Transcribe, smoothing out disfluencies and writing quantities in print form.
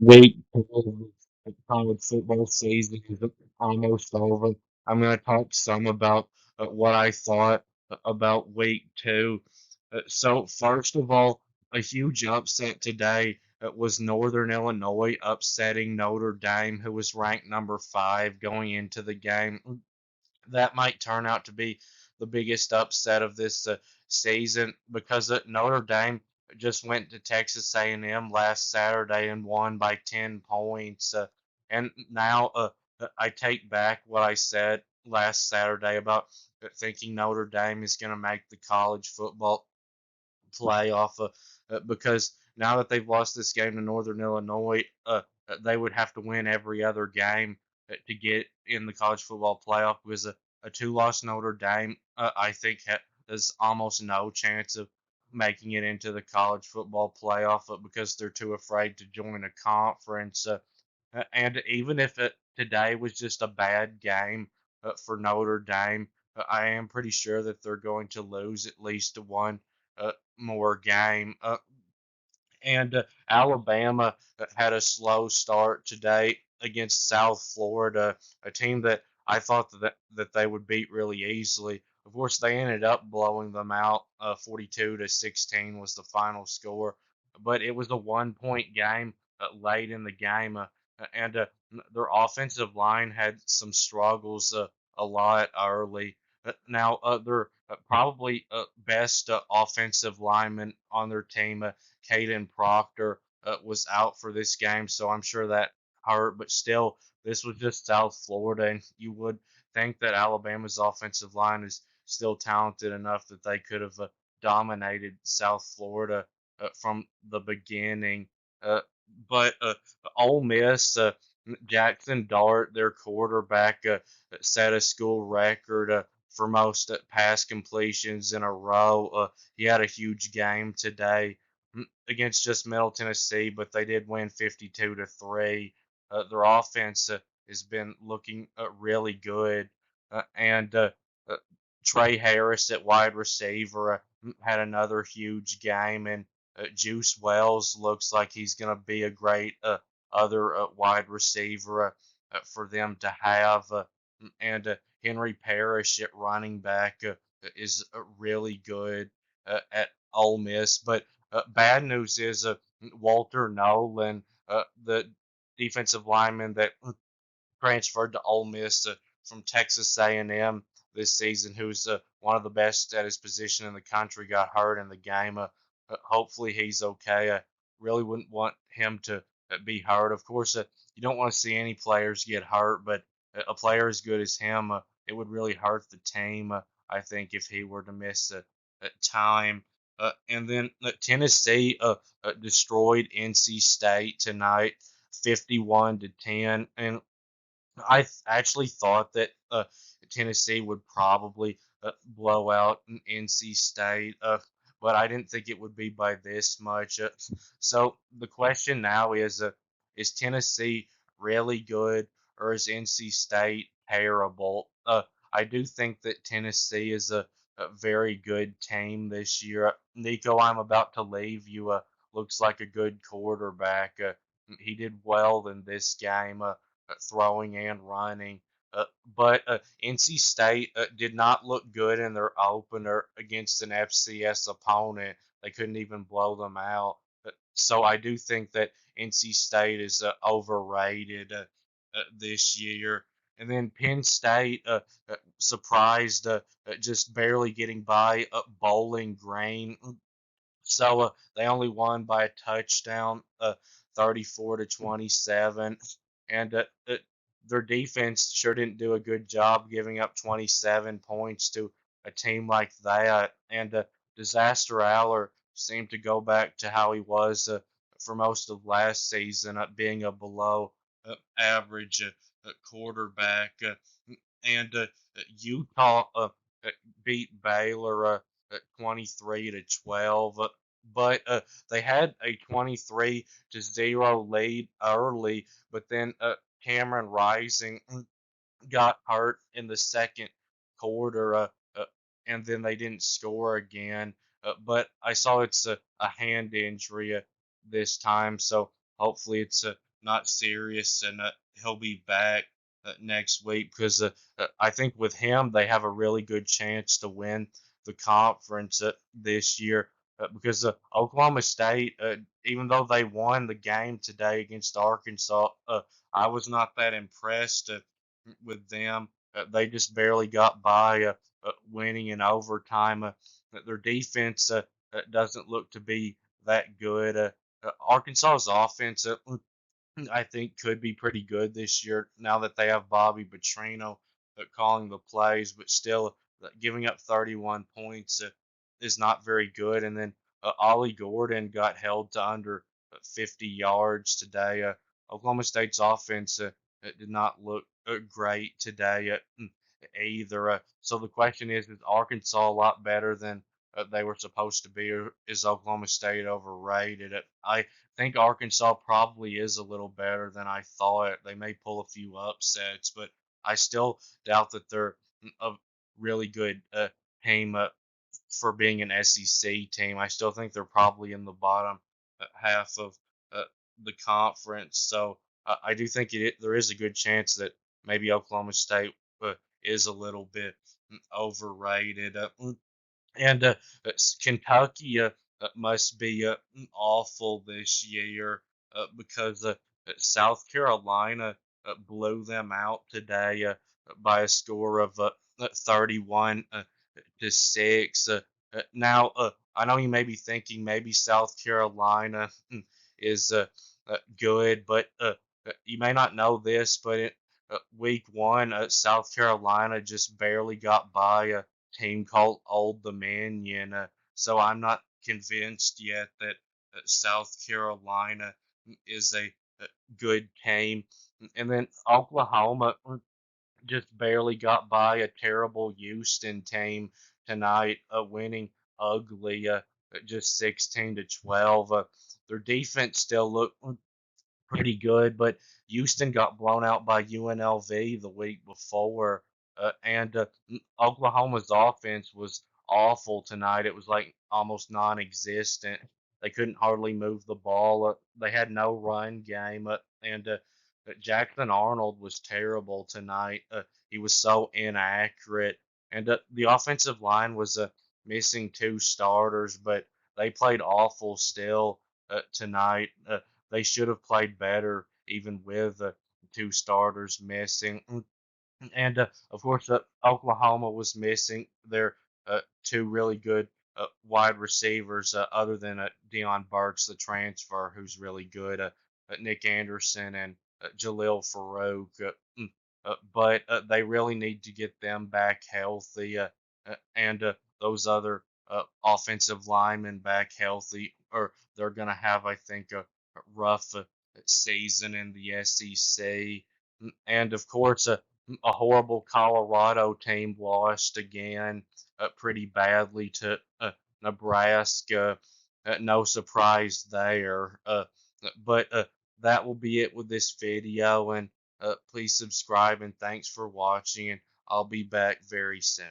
Week 2 of the college football season is almost over. I'm going to talk some about what I thought about week 2. So, first of all, a huge upset today was Northern Illinois upsetting Notre Dame, who was ranked number 5 going into the game. That might turn out to be the biggest upset of this season because Notre Dame just went to Texas A&M last Saturday and won by 10 points. And now I take back what I said last Saturday about thinking Notre Dame is going to make the college football playoff because now that they've lost this game to Northern Illinois, they would have to win every other game to get in the college football playoff because a two-loss Notre Dame, I think, has almost no chance of making it into the college football playoff because they're too afraid to join a conference. And even if today was just a bad game for Notre Dame, I am pretty sure that they're going to lose at least one more game. And Alabama had a slow start today against South Florida, a team that I thought that they would beat really easily. Of course, they ended up blowing them out. 42-16 was the final score, but it was a 1 point game late in the game, and their offensive line had some struggles a lot early. Now, their probably best offensive lineman on their team, Caden Proctor, was out for this game, so I'm sure that hurt. But still, this was just South Florida, and you would think that Alabama's offensive line is still talented enough that they could have dominated South Florida from the beginning. Uh, but Ole Miss, Jackson Dart, their quarterback, set a school record for most pass completions in a row. He had a huge game today against just Middle Tennessee, but they did win 52-3. Their offense has been looking really good, and uh, Trey Harris at wide receiver had another huge game, and Juice Wells looks like he's going to be a great other wide receiver for them to have, and Henry Parrish at running back is really good at Ole Miss, but bad news is Walter Nolan, the defensive lineman that transferred to Ole Miss from Texas A&M this season, who's one of the best at his position in the country, got hurt in the game. Hopefully he's okay. I really wouldn't want him to be hurt. Of course, you don't want to see any players get hurt, but a player as good as him, it would really hurt the team. I think if he were to miss time. And then Tennessee destroyed NC State tonight, 51-10, and actually thought that Tennessee would probably blow out NC State, but I didn't think it would be by this much. So the question now is Tennessee really good or is NC State terrible? I do think that Tennessee is a very good team this year. Nico, I'm about to leave you. Looks like a good quarterback. He did well in this game. Throwing and running. But NC State did not look good in their opener against an FCS opponent. They couldn't even blow them out. So I do think that NC State is overrated this year. And then Penn State surprised, just barely getting by Bowling Green. So they only won by a touchdown, 34-27, and their defense sure didn't do a good job giving up 27 points to a team like that. And Disaster Aller seemed to go back to how he was for most of last season, being a below average quarterback. And Utah beat Baylor 23-12, but they had a 23-0 lead early, but then Cameron Rising got hurt in the second quarter, uh, and then they didn't score again. But I saw it's a hand injury this time, so hopefully it's not serious, and he'll be back next week because I think with him they have a really good chance to win the conference this year because Oklahoma State, even though they won the game today against Arkansas, I was not that impressed with them. They just barely got by winning in overtime. Their defense doesn't look to be that good. Arkansas's offense, I think, could be pretty good this year now that they have Bobby Petrino calling the plays, but still giving up 31 points is not very good. And then Ollie Gordon got held to under 50 yards today. Oklahoma State's offense did not look great today either. So the question is Arkansas a lot better than they were supposed to be, or is Oklahoma State overrated? I think Arkansas probably is a little better than I thought. They may pull a few upsets, but I still doubt that they're a really good team for being an SEC team. I still think they're probably in the bottom half of uh, the conference. So I do think there is a good chance that maybe Oklahoma State is a little bit overrated. And Kentucky must be awful this year because South Carolina blew them out today by a score of 31 to 6. Now, I know you may be thinking maybe South Carolina is good, but you may not know this, but week one, South Carolina just barely got by team called Old Dominion. So I'm not convinced yet that South Carolina is a good team. And then Oklahoma just barely got by a terrible Houston team tonight, winning ugly, just 16-12. Their defense still looked pretty good, but Houston got blown out by UNLV the week before, and Oklahoma's offense was awful tonight. It was like almost non-existent. They couldn't hardly move the ball. They had no run game, and Jackson Arnold was terrible tonight. He was so inaccurate, and the offensive line was missing two starters, but they played awful still tonight. They should have played better, even with two starters missing. And of course, Oklahoma was missing their two really good wide receivers, other than Deion Burks, the transfer, who's really good, Nick Anderson and Jalil Farouk. But they really need to get them back healthy, and those other offensive linemen back healthy, or they're going to have, I think, a rough season in the SEC. And of course, a horrible Colorado team lost again pretty badly to Nebraska. No surprise there. But that will be it with this video. And please subscribe and thanks for watching. And I'll be back very soon.